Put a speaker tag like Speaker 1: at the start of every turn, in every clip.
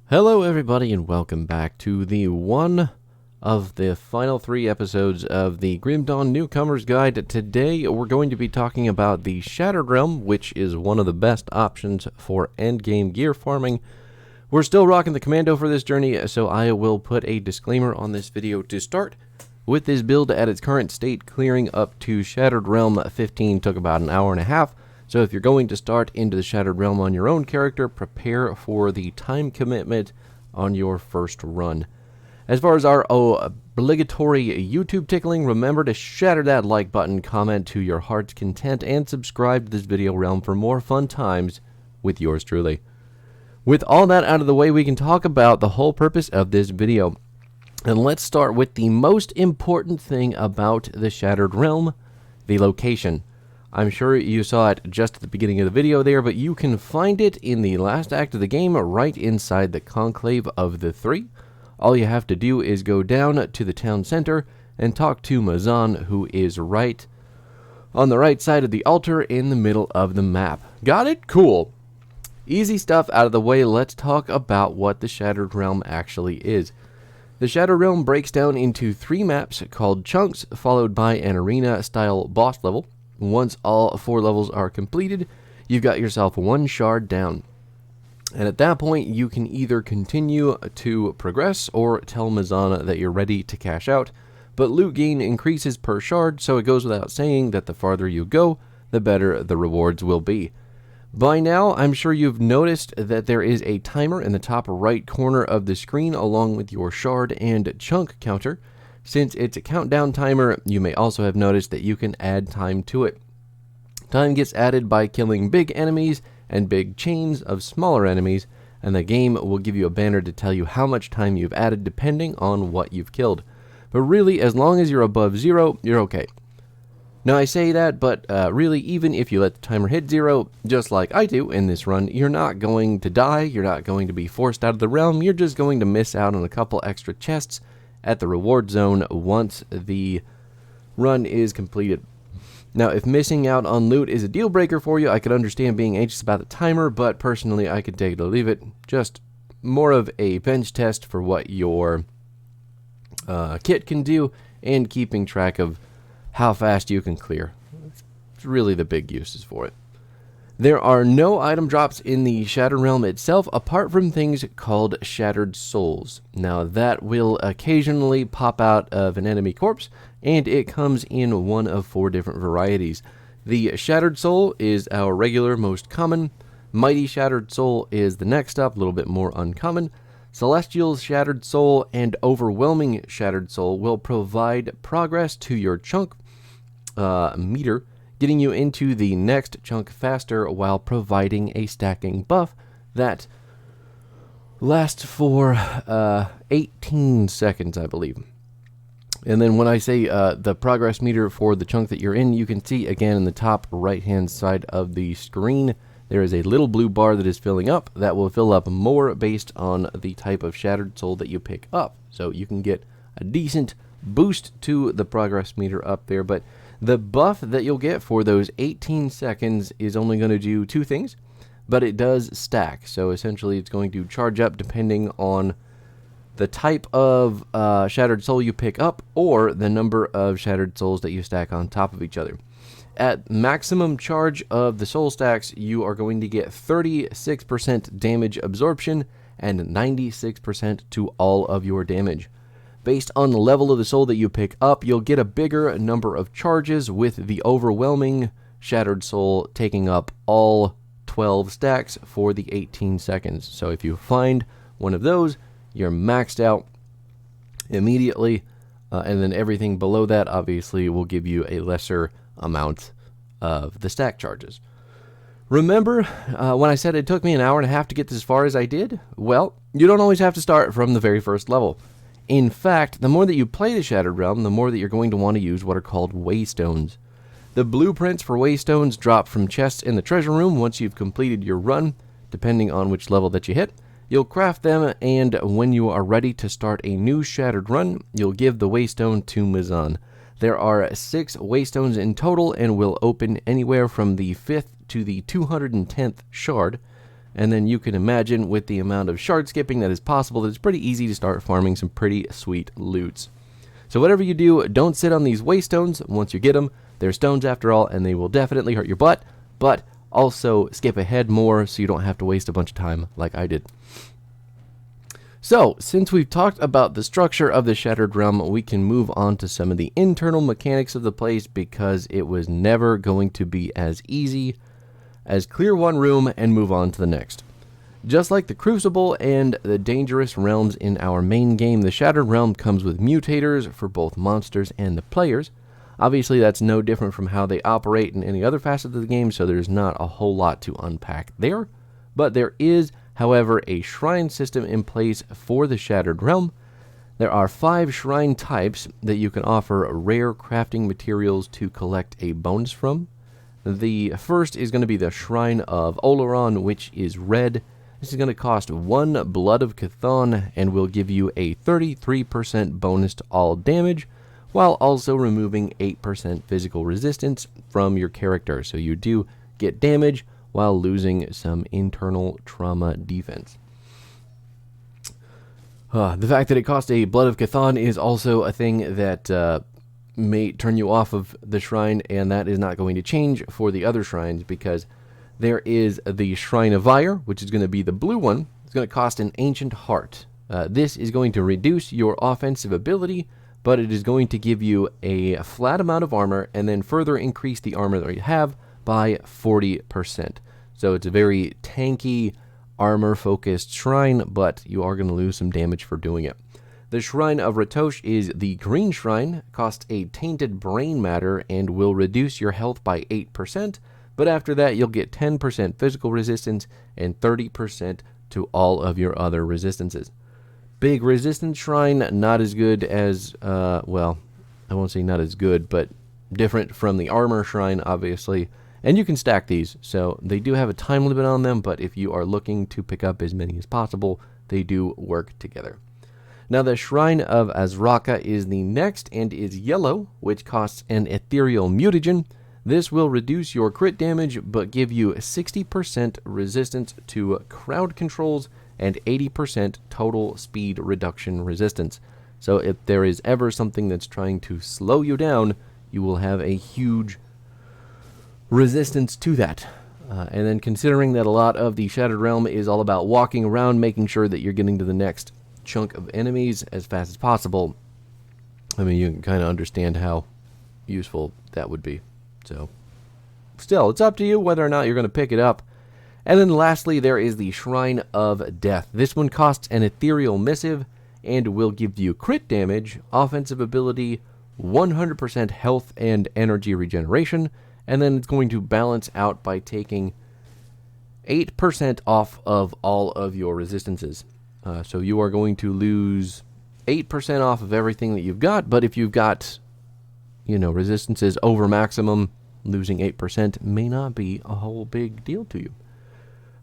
Speaker 1: Hello everybody and welcome back to the one of the final 3 episodes of the Grim Dawn Newcomer's Guide. Today we're going to be talking about the Shattered Realm, which is one of the best options for endgame gear farming. We're still rocking the commando for this journey, so I will put a disclaimer on this video to start. With this build at its current state, clearing up to Shattered Realm 15 took about an hour and a half. So if you're going to start into the Shattered Realm on your own character, prepare for the time commitment on your first run. As far as our obligatory YouTube tickling, remember to shatter that like button, comment to your heart's content, and subscribe to this video realm for more fun times with yours truly. With all that out of the way, we can talk about the whole purpose of this video. And let's start with the most important thing about the Shattered Realm, the location. I'm sure you saw it just at the beginning of the video there, but you can find it in the last act of the game right inside the Conclave of the Three. All you have to do is go down to the town center and talk to Mazan, who is right on the right side of the altar in the middle of the map. Got it? Cool. Easy stuff out of the way. Let's talk about what the Shattered Realm actually is. The Shattered Realm breaks down into 3 maps called chunks, followed by an arena-style boss level. Once all 4 levels are completed, you've got yourself 1 shard down. And at that point, you can either continue to progress or tell Mazana that you're ready to cash out. But loot gain increases per shard, so it goes without saying that the farther you go, the better the rewards will be. By now, I'm sure you've noticed that there is a timer in the top right corner of the screen along with your shard and chunk counter. Since it's a countdown timer, you may also have noticed that you can add time to it. Time gets added by killing big enemies and big chains of smaller enemies, and the game will give you a banner to tell you how much time you've added depending on what you've killed. But really, as long as you're above 0, you're okay. Now I say that, but really, even if you let the timer hit 0, just like I do in this run, you're not going to die, you're not going to be forced out of the realm, you're just going to miss out on a couple extra chests at the reward zone once the run is completed. Now, if missing out on loot is a deal breaker for you, I could understand being anxious about the timer, but personally I could take it or leave it. Just more of a bench test for what your kit can do and keeping track of how fast you can clear. It's really the big uses for it. There are no item drops in the Shattered Realm itself, apart from things called Shattered Souls. Now, that will occasionally pop out of an enemy corpse, and it comes in one of 4 different varieties. The Shattered Soul is our regular, most common. Mighty Shattered Soul is the next up, a little bit more uncommon. Celestial Shattered Soul and Overwhelming Shattered Soul will provide progress to your chunk meter, getting you into the next chunk faster while providing a stacking buff that lasts for 18 seconds, I believe. And then when I say the progress meter for the chunk that you're in, you can see again in the top right-hand side of the screen, there is a little blue bar that is filling up. That will fill up more based on the type of Shattered Soul that you pick up. So you can get a decent boost to the progress meter up there, but the buff that you'll get for those 18 seconds is only going to do 2 things, but it does stack. So essentially it's going to charge up depending on the type of Shattered Soul you pick up or the number of Shattered Souls that you stack on top of each other. At maximum charge of the soul stacks, you are going to get 36% damage absorption and 96% to all of your damage. Based on the level of the soul that you pick up, you'll get a bigger number of charges, with the Overwhelming Shattered Soul taking up all 12 stacks for the 18 seconds. So if you find one of those, you're maxed out immediately, and then everything below that obviously will give you a lesser amount of the stack charges. Remember when I said it took me an hour and a half to get as far as I did? Well, you don't always have to start from the very first level. In fact, the more that you play the Shattered Realm, the more that you're going to want to use what are called Waystones. The blueprints for Waystones drop from chests in the treasure room once you've completed your run, depending on which level that you hit. You'll craft them, and when you are ready to start a new Shattered run, you'll give the Waystone to Mazan. There are 6 Waystones in total and will open anywhere from the 5th to the 210th shard. And then you can imagine with the amount of shard skipping that is possible, that it's pretty easy to start farming some pretty sweet loots. So whatever you do, don't sit on these waystones. Once you get them, they're stones after all, and they will definitely hurt your butt, but also skip ahead more so you don't have to waste a bunch of time like I did. So, since we've talked about the structure of the Shattered Realm, we can move on to some of the internal mechanics of the place, because it was never going to be as easy as clear one room and move on to the next. Just like the Crucible and the dangerous realms in our main game, the Shattered Realm comes with mutators for both monsters and the players. Obviously, that's no different from how they operate in any other facet of the game, so there's not a whole lot to unpack there. But there is, however, a shrine system in place for the Shattered Realm. There are 5 shrine types that you can offer rare crafting materials to collect a bonus from. The first is going to be the Shrine of Oleron, which is red. This is going to cost 1 Blood of Chthon and will give you a 33% bonus to all damage, while also removing 8% physical resistance from your character. So you do get damage while losing some internal trauma defense. The fact that it costs a Blood of Chthon is also a thing that may turn you off of the shrine, and that is not going to change for the other shrines, because there is the Shrine of Fire, which is going to be the blue one. It's going to cost an Ancient Heart. This is going to reduce your offensive ability, but it is going to give you a flat amount of armor and then further increase the armor that you have by 40%. So it's a very tanky, armor-focused shrine, but you are going to lose some damage for doing it. The Shrine of Ratosh is the green shrine, costs a Tainted Brain Matter, and will reduce your health by 8%, but after that you'll get 10% physical resistance and 30% to all of your other resistances. Big resistance shrine, not as good as, well, I won't say not as good, but different from the armor shrine, obviously. And you can stack these, so they do have a time limit on them, but if you are looking to pick up as many as possible, they do work together. Now, the Shrine of Azraka is the next and is yellow, which costs an Ethereal Mutagen. This will reduce your crit damage, but give you 60% resistance to crowd controls and 80% total speed reduction resistance. So if there is ever something that's trying to slow you down, you will have a huge resistance to that. And then considering that a lot of the Shattered Realm is all about walking around, making sure that you're getting to the next chunk of enemies as fast as possible, I mean, you can kind of understand how useful that would be. So, still, it's up to you whether or not you're going to pick it up. And then lastly, there is the Shrine of Death. This one costs an Ethereal Missive and will give you crit damage, offensive ability, 100% health and energy regeneration, and then it's going to balance out by taking 8% off of all of your resistances. So you are going to lose 8% off of everything that you've got, but if you've got, resistances over maximum, losing 8% may not be a whole big deal to you.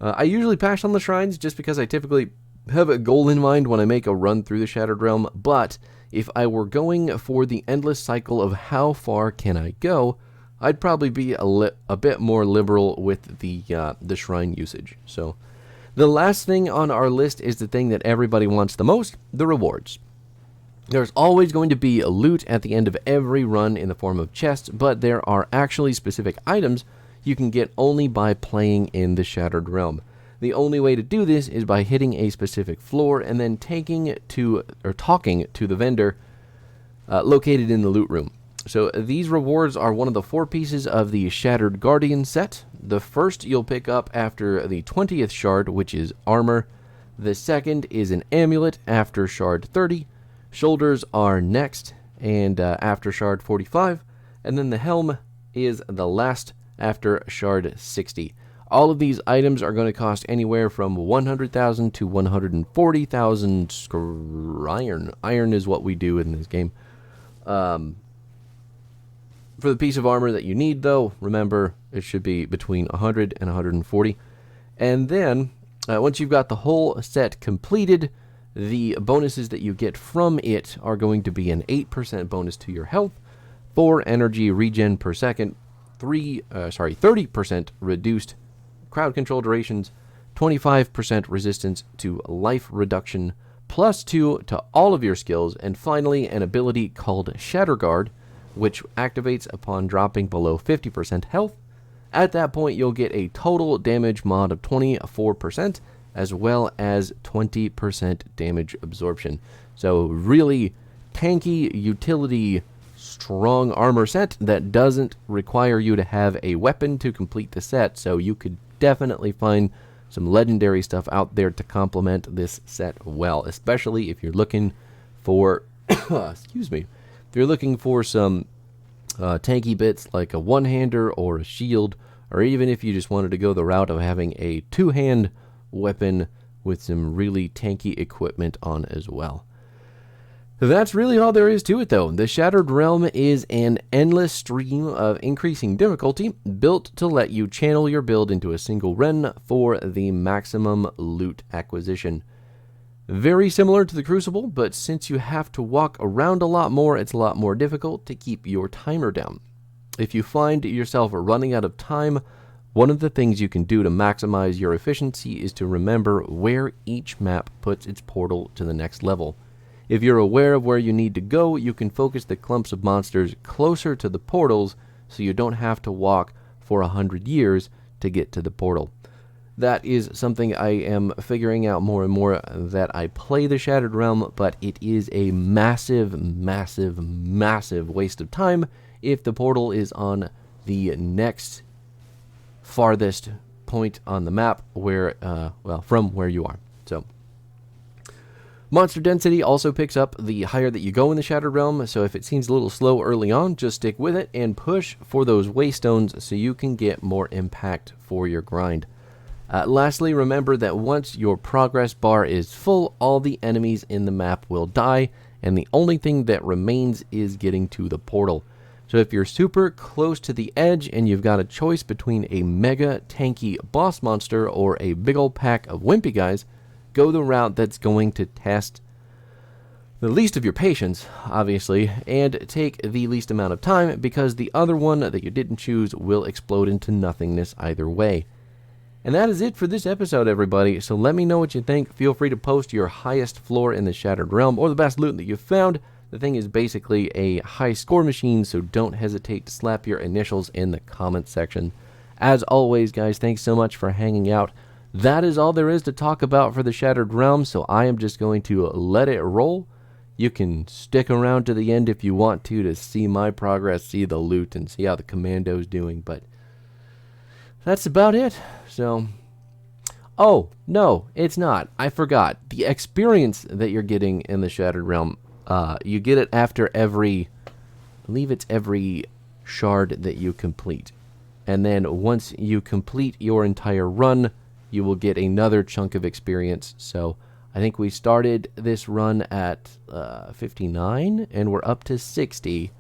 Speaker 1: I usually pass on the shrines just because I typically have a goal in mind when I make a run through the Shattered Realm, but if I were going for the endless cycle of how far can I go, I'd probably be a bit more liberal with the shrine usage. So the last thing on our list is the thing that everybody wants the most, the rewards. There's always going to be a loot at the end of every run in the form of chests, but there are actually specific items you can get only by playing in the Shattered Realm. The only way to do this is by hitting a specific floor and then talking to the vendor located in the loot room. So these rewards are one of the 4 pieces of the Shattered Guardian set. The first you'll pick up after the 20th shard, which is armor. The second is an amulet after shard 30. Shoulders are next and after shard 45. And then the helm is the last after shard 60. All of these items are going to cost anywhere from 100,000 to 140,000 iron. Iron is what we do in this game. For the piece of armor that you need, though, remember, it should be between 100 and 140. And then, once you've got the whole set completed, the bonuses that you get from it are going to be an 8% bonus to your health, 4 energy regen per second, 30% reduced crowd control durations, 25% resistance to life reduction, +2 to all of your skills, and finally an ability called Shatter Guard, which activates upon dropping below 50% health. At that point, you'll get a total damage mod of 24%, as well as 20% damage absorption. So really tanky, utility, strong armor set that doesn't require you to have a weapon to complete the set, so you could definitely find some legendary stuff out there to complement this set well, especially if you're looking for excuse me, if you're looking for some tanky bits like a one-hander or a shield, or even if you just wanted to go the route of having a two-hand weapon with some really tanky equipment on as well. That's really all there is to it, though. The Shattered Realm is an endless stream of increasing difficulty, built to let you channel your build into a single run for the maximum loot acquisition. Very similar to the Crucible, but since you have to walk around a lot more, it's a lot more difficult to keep your timer down. If you find yourself running out of time, one of the things you can do to maximize your efficiency is to remember where each map puts its portal to the next level. If you're aware of where you need to go, you can focus the clumps of monsters closer to the portals so you don't have to walk for 100 years to get to the portal. That is something I am figuring out more and more that I play the Shattered Realm, but it is a massive, massive, massive waste of time if the portal is on the next farthest point on the map where, from where you are. So, monster density also picks up the higher that you go in the Shattered Realm, so if it seems a little slow early on, just stick with it and push for those Waystones so you can get more impact for your grind. Lastly, remember that once your progress bar is full, all the enemies in the map will die, and the only thing that remains is getting to the portal. So if you're super close to the edge and you've got a choice between a mega tanky boss monster or a big old pack of wimpy guys, go the route that's going to test the least of your patience, obviously, and take the least amount of time, because the other one that you didn't choose will explode into nothingness either way. And that is it for this episode, everybody. So let me know what you think. Feel free to post your highest floor in the Shattered Realm or the best loot that you found. The thing is basically a high score machine, so don't hesitate to slap your initials in the comments section. As always, guys, thanks so much for hanging out. That is all there is to talk about for the Shattered Realm, so I am just going to let it roll. You can stick around to the end if you want to see my progress, see the loot, and see how the commando's doing, but that's about it. So, oh, no, it's not. I forgot. The experience that you're getting in the Shattered Realm, you get it after every, I believe it's every shard that you complete. And then once you complete your entire run, you will get another chunk of experience. So I think we started this run at 59, and we're up to 60.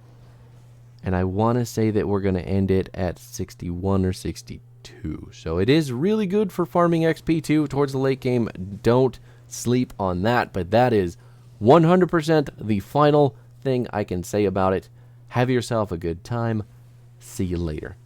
Speaker 1: And I want to say that we're going to end it at 61 or 62. So it is really good for farming XP too towards the late game. Don't sleep on that, but that is 100% the final thing I can say about it. Have yourself a good time. See you later.